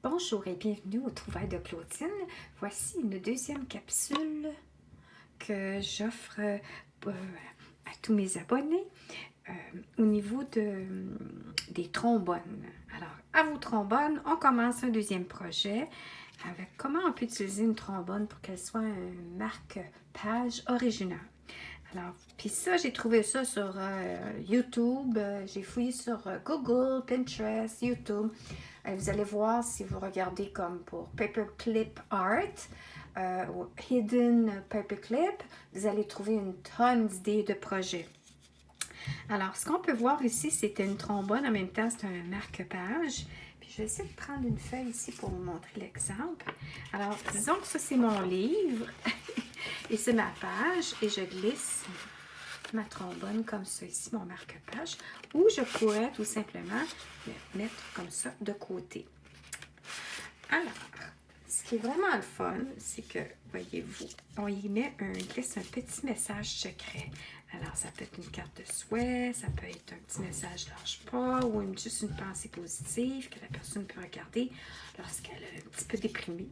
Bonjour et bienvenue au Trouvailles de Claudine. Voici une deuxième capsule que j'offre à tous mes abonnés au niveau des trombones. Alors, à vos trombones, on commence un deuxième projet avec comment on peut utiliser une trombone pour qu'elle soit un marque-page original. Alors, puis ça, j'ai trouvé ça sur YouTube, j'ai fouillé sur Google, Pinterest, YouTube. Vous allez voir si vous regardez comme pour Paperclip Art ou Hidden Paperclip, vous allez trouver une tonne d'idées de projets. Alors, ce qu'on peut voir ici, c'est une trombone, en même temps, c'est un marque-page. Puis, je vais essayer de prendre une feuille ici pour vous montrer l'exemple. Alors, disons que ça, c'est mon livre et c'est ma page et je glisse ma trombone comme ça ici, mon marque-page, ou je pourrais tout simplement le mettre comme ça de côté. Alors, ce qui est vraiment le fun, c'est que, voyez-vous, on y met glisse un petit message secret. Alors, ça peut être une carte de souhait, ça peut être un petit message lâche pas, ou juste une pensée positive que la personne peut regarder lorsqu'elle est un petit peu déprimée.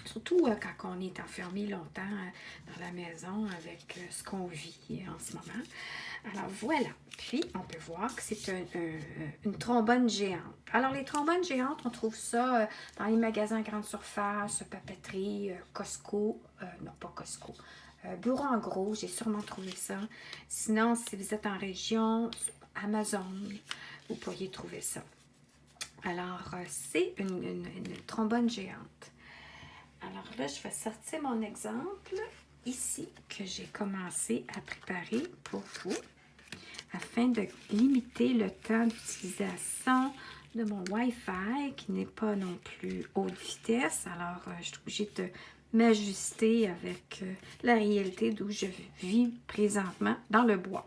Surtout quand on est enfermé longtemps dans la maison avec ce qu'on vit en ce moment. Alors voilà. Puis on peut voir que c'est une trombone géante. Alors les trombones géantes, on trouve ça dans les magasins grande surface, papeterie, Costco. Non, pas Costco. Bureau en gros, j'ai sûrement trouvé ça. Sinon, si vous êtes en région, Amazon, vous pourriez trouver ça. Alors, c'est une trombone géante. Alors là, je vais sortir mon exemple ici que j'ai commencé à préparer pour vous afin de limiter le temps d'utilisation de mon Wi-Fi qui n'est pas non plus haute vitesse. Alors, je suis obligée de m'ajuster avec la réalité d'où je vis présentement dans le bois.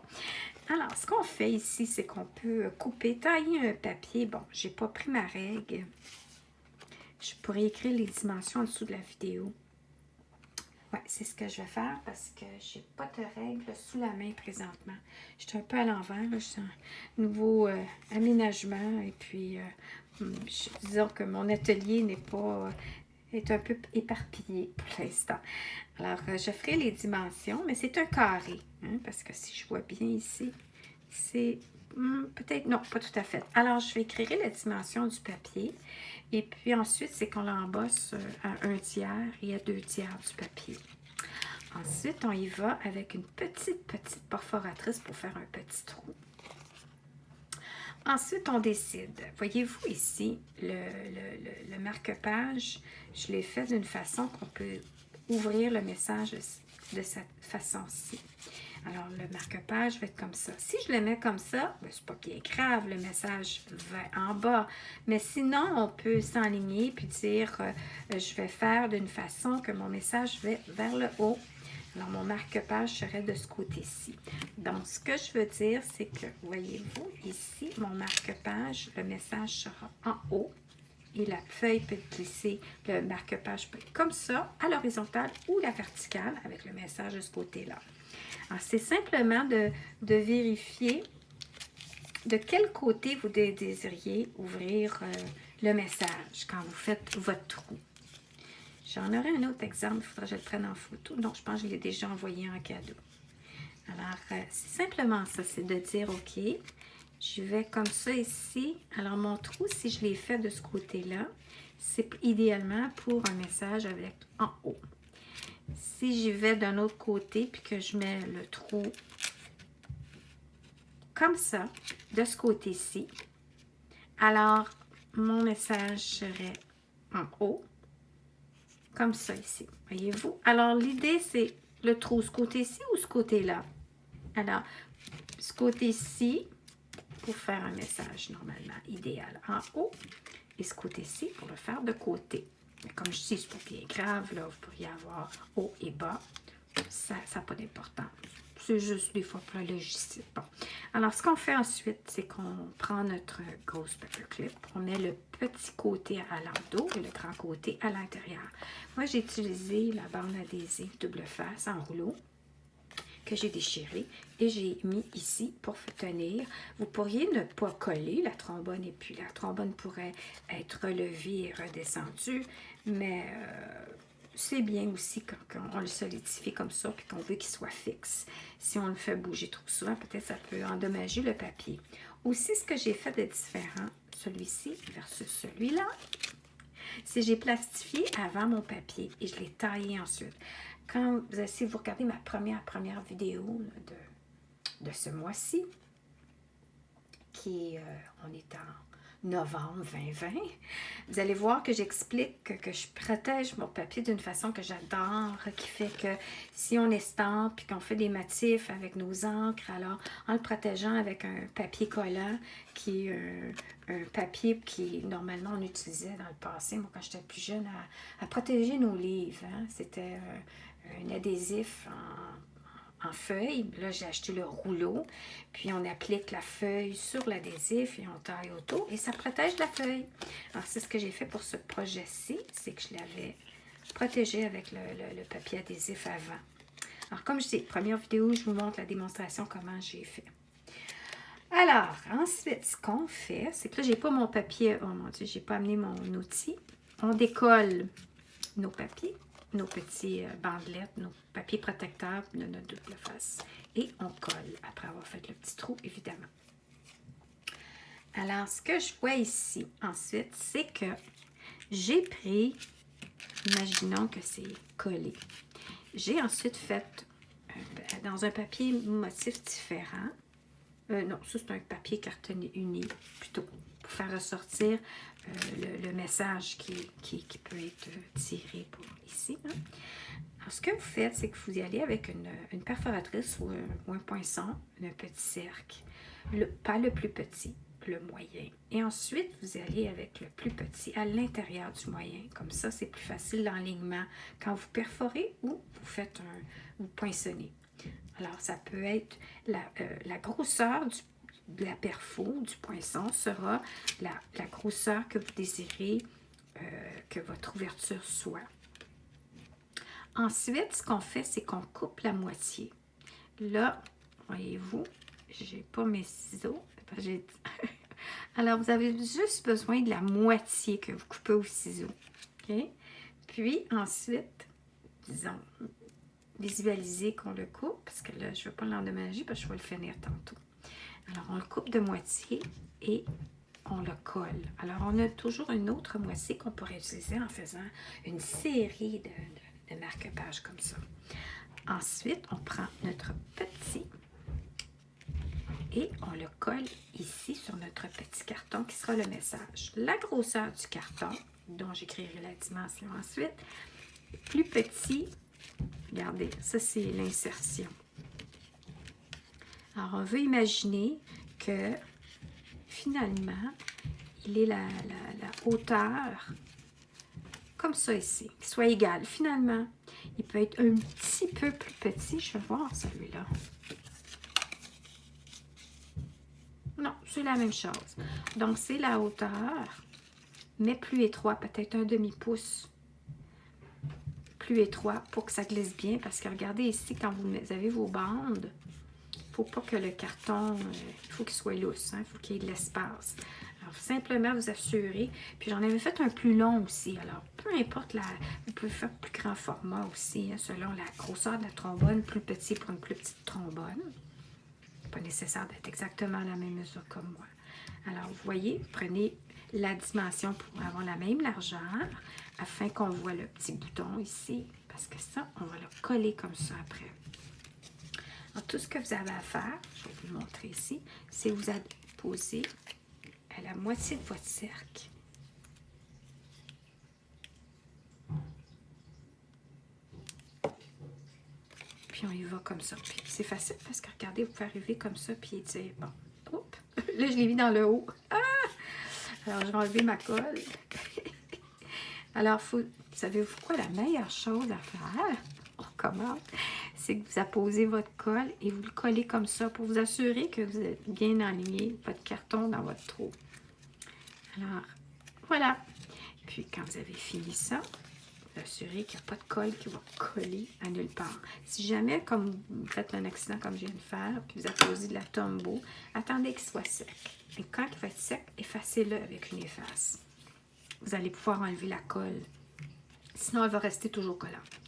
Alors, ce qu'on fait ici, c'est qu'on peut couper, tailler un papier. Bon, j'ai pas pris ma règle. Je pourrais écrire les dimensions en dessous de la vidéo. Ouais, c'est ce que je vais faire parce que j'ai pas de règles sous la main présentement. Je suis un peu à l'envers. Je suis un nouveau aménagement et puis disons que mon atelier n'est pas est un peu éparpillé pour l'instant. Alors, je ferai les dimensions, mais c'est un carré, hein, parce que si je vois bien ici, c'est peut-être, non, pas tout à fait. Alors, je vais écrire la dimension du papier. Et puis ensuite, c'est qu'on l'embosse à 1/3 et à 2/3 du papier. Ensuite, on y va avec une petite perforatrice pour faire un petit trou. Ensuite, on décide. Voyez-vous ici, le marque-page, je l'ai fait d'une façon qu'on peut ouvrir le message de cette façon-ci. Alors, le marque-page va être comme ça. Si je le mets comme ça, ben, c'est pas bien grave, le message va en bas. Mais sinon, on peut s'enligner puis dire, je vais faire d'une façon que mon message va vers le haut. Alors, mon marque-page serait de ce côté-ci. Donc, ce que je veux dire, c'est que, voyez-vous, ici, mon marque-page, le message sera en haut. Et la feuille peut glisser, le marque-page peut être comme ça, à l'horizontale ou la verticale, avec le message de ce côté-là. Alors, c'est simplement de vérifier de quel côté vous désiriez ouvrir le message quand vous faites votre trou. J'en aurai un autre exemple, il faudra que je le prenne en photo. Donc, je pense que je l'ai déjà envoyé en cadeau. Alors, c'est simplement ça, c'est de dire, OK, je vais comme ça ici. Alors, mon trou, si je l'ai fait de ce côté-là, c'est idéalement pour un message avec en haut. Si j'y vais d'un autre côté, puis que je mets le trou comme ça, de ce côté-ci, alors mon message serait en haut, comme ça ici. Voyez-vous? Alors, l'idée, c'est le trou, ce côté-ci ou ce côté-là? Alors, ce côté-ci, pour faire un message normalement idéal en haut, et ce côté-ci pour le faire de côté. Mais comme je dis, c'est pas bien grave, là, vous pourriez avoir haut et bas. Ça n'a pas d'importance. C'est juste des fois pour la logistique. Bon. Alors, ce qu'on fait ensuite, c'est qu'on prend notre grosse paperclip, on met le petit côté à l'endos et le grand côté à l'intérieur. Moi, j'ai utilisé la bande adhésive double face en rouleau que j'ai déchiré et j'ai mis ici pour tenir. Vous pourriez ne pas coller la trombone et puis la trombone pourrait être relevée et redescendue, mais c'est bien aussi quand on le solidifie comme ça puis qu'on veut qu'il soit fixe. Si on le fait bouger trop souvent, peut-être ça peut endommager le papier. Aussi, ce que j'ai fait de différent, celui-ci versus celui-là, c'est que j'ai plastifié avant mon papier et je l'ai taillé ensuite. Quand vous essayez de vous regarder ma première vidéo là, de ce mois-ci, qui est, on est en novembre 2020, vous allez voir que j'explique que je protège mon papier d'une façon que j'adore, qui fait que si on estampe puis qu'on fait des motifs avec nos encres, alors en le protégeant avec un papier collant qui est un papier qui normalement on utilisait dans le passé, moi quand j'étais plus jeune, à protéger nos livres. Hein? C'était un adhésif en feuille. Là, j'ai acheté le rouleau. Puis, on applique la feuille sur l'adhésif et on taille autour. Et ça protège la feuille. Alors, c'est ce que j'ai fait pour ce projet-ci. C'est que je l'avais protégé avec le papier adhésif avant. Alors, comme je dis, première vidéo, je vous montre la démonstration comment j'ai fait. Alors, ensuite, ce qu'on fait, c'est que là, j'ai pas mon papier. Oh mon Dieu, j'ai pas amené mon outil. On décolle nos papiers, nos petits bandelettes, nos papiers protecteurs de notre double face. Et on colle après avoir fait le petit trou, évidemment. Alors, ce que je vois ici, ensuite, c'est que j'ai pris, imaginons que c'est collé. J'ai ensuite fait, dans un papier motif différent, non, ça c'est un papier cartonné uni, plutôt, pour faire ressortir le message qui peut être tiré pour ici. Hein. Alors, ce que vous faites, c'est que vous y allez avec une perforatrice ou un poinçon, un petit cercle. Pas le plus petit, le moyen. Et ensuite, vous allez avec le plus petit à l'intérieur du moyen. Comme ça, c'est plus facile l'enlignement quand vous perforez ou vous faites vous poinçonnez. Alors, ça peut être la grosseur de la perfo, du poinçon, sera la grosseur que vous désirez que votre ouverture soit. Ensuite, ce qu'on fait, c'est qu'on coupe la moitié. Là, voyez-vous, j'ai pas mes ciseaux. Alors, vous avez juste besoin de la moitié que vous coupez au ciseau. Okay? Puis, ensuite, disons, visualiser qu'on le coupe, parce que là, je ne veux pas l'endommager, parce que je vais le finir tantôt. Alors, on le coupe de moitié et on le colle. Alors, on a toujours une autre moitié qu'on pourrait utiliser en faisant une série de marque-pages comme ça. Ensuite, on prend notre petit et on le colle ici sur notre petit carton qui sera le message. La grosseur du carton, dont j'écrirai la dimension ensuite, plus petit. Regardez, ça c'est l'insertion. Alors, on veut imaginer que finalement, il est la hauteur comme ça ici, qui soit égal. Finalement, il peut être un petit peu plus petit. Je vais voir celui-là. Non, c'est la même chose. Donc, c'est la hauteur, mais plus étroit, peut-être un demi-pouce. Plus étroit pour que ça glisse bien, parce que regardez ici, quand vous avez vos bandes, il ne faut pas que le carton, il faut qu'il soit lousse, hein, il faut qu'il y ait de l'espace. Alors, simplement vous assurer, puis j'en avais fait un plus long aussi, alors peu importe, vous pouvez faire plus grand format aussi, hein, selon la grosseur de la trombone, plus petit pour une plus petite trombone. Pas nécessaire d'être exactement à la même mesure comme moi. Alors, vous voyez, prenez la dimension pour avoir la même largeur afin qu'on voit le petit bouton ici, parce que ça, on va le coller comme ça après. Alors, tout ce que vous avez à faire, je vais vous le montrer ici, c'est vous poser à la moitié de votre cercle. Puis on y va comme ça. Puis c'est facile parce que regardez, vous pouvez arriver comme ça puis dire, bon, oups, là je l'ai mis dans le haut. Ah! Alors je vais enlever ma colle. Alors, savez-vous quoi, la meilleure chose à faire, on recommence, c'est que vous apposez votre colle et vous le collez comme ça pour vous assurer que vous êtes bien aligné votre carton dans votre trou. Alors, voilà. Puis quand vous avez fini ça, vous assurer qu'il n'y a pas de colle qui va coller à nulle part. Si jamais, comme vous faites un accident comme je viens de faire, puis vous apposez de la Tombow, attendez qu'il soit sec. Et quand il va être sec, effacez-le avec une efface. Vous allez pouvoir enlever la colle. Sinon, elle va rester toujours collante.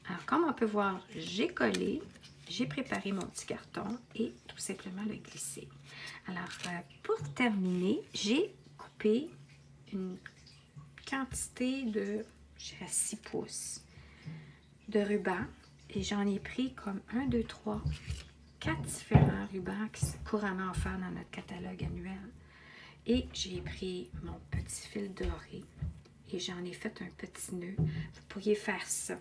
Alors, comme on peut voir, j'ai collé, j'ai préparé mon petit carton et tout simplement le glisser. Alors, pour terminer, j'ai coupé une quantité de, je dirais, 6 pouces de ruban et j'en ai pris comme 1, 2, 3, 4 différents rubans qui sont couramment offerts dans notre catalogue annuel. Et j'ai pris mon petit fil doré et j'en ai fait un petit nœud. Vous pourriez faire ça.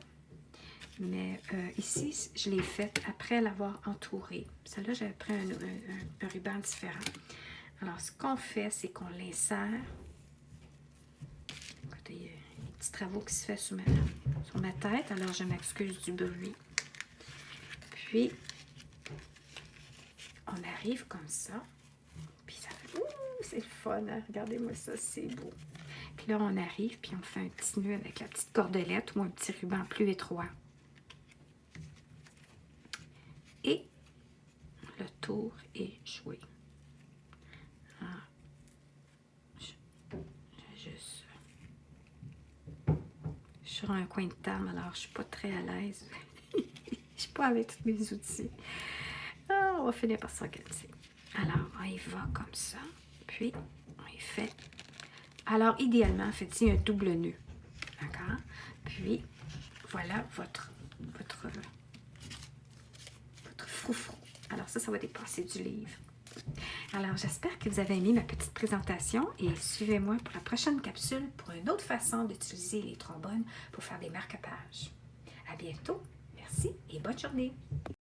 Mais ici, je l'ai fait après l'avoir entouré. Celle-là, j'avais pris un ruban différent. Alors, ce qu'on fait, c'est qu'on l'insère. Écoutez, il y a des petits travaux qui se font sur ma tête, alors je m'excuse du bruit. Puis, on arrive comme ça. Puis ça fait... Ouh, c'est le fun, hein? Regardez-moi ça, c'est beau. Puis là, on arrive, puis on fait un petit nœud avec la petite cordelette ou un petit ruban plus étroit. Et le tour est joué. Ah, je suis sur un coin de table, alors je ne suis pas très à l'aise. Je ne suis pas avec tous mes outils. Ah, on va finir par s'organiser. Alors, on y va comme ça. Puis, on y fait. Alors, idéalement, faites-y un double nœud. D'accord? Puis, voilà votre froufrou. Alors ça va dépasser du livre. Alors, j'espère que vous avez aimé ma petite présentation et suivez-moi pour la prochaine capsule pour une autre façon d'utiliser les trombones pour faire des marque-pages. À bientôt. Merci et bonne journée.